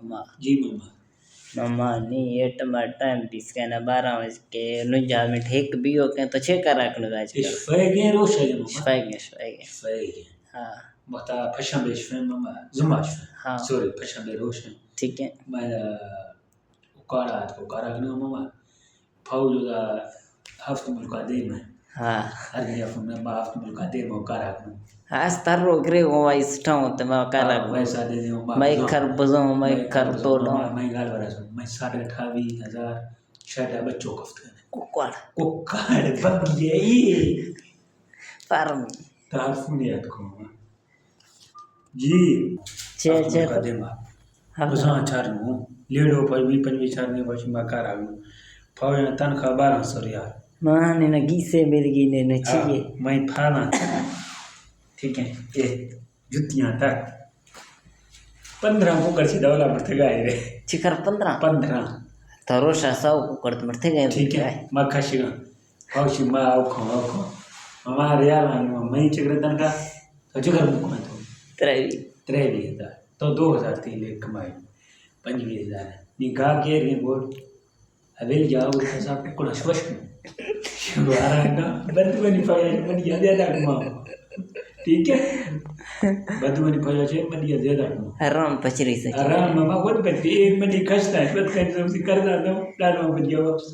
मामा जी मामा मामा नहीं ये टमाटर टाइम बीस का ना 12 बज के 49 मिनट एक भी हो के तो छे का रखने आज इस फैगे रोश है मामा शफाएंगे फैगे हाँ बता फशम बेश फैम मामा जुमाश हाँ सॉरी फशम बे रोश है ठीक है मैं उकाड़ा को कारा गना मामा फाउल दा हफ्ते मुल्का दे में हाँ हर गया में हफ्ते मुल्का दे में कारा गना आज तारो ग्रे वो इस्टां होते मैं काला वैसा दे दे मैं कर बजो मैं कर तो लो मैं गाल बरा सो मैं 28,000 छठा बच्चों कफ्त कुकड़ कुकड़ बगिए फार्म तारफुनियत को जी छे छे मुकदमा बसा चारनु लेडो पवी पंवी चारने बस मकार आगु फाव तनखा 1200 रियाल माने न गीसे मेरी गिने न चाहिए मैं फाना ठीक है ये जुतियां तक 15 को कर दवला मरते गए रे चिकर 15 तरोशा 100 को कर मरते गए ठीक है मखशिगा फावशी मा खो मामा रियाल मैं चिकर तनखा तो चिकर मुको तो त्रेवी तो 2000 थी ले कमाई 25,000 निगाह के रे बोल हवेल जाओ तो सब को स्वश शुरुआरा ना बदवनी पाया मन याद याद आगमा ठीक है बदवनी पाया छे मन याद याद आगमा आराम पचरी से आराम मामा वन पे एक मनी खसता है बद कर सब करना दो डालो बदिया वापस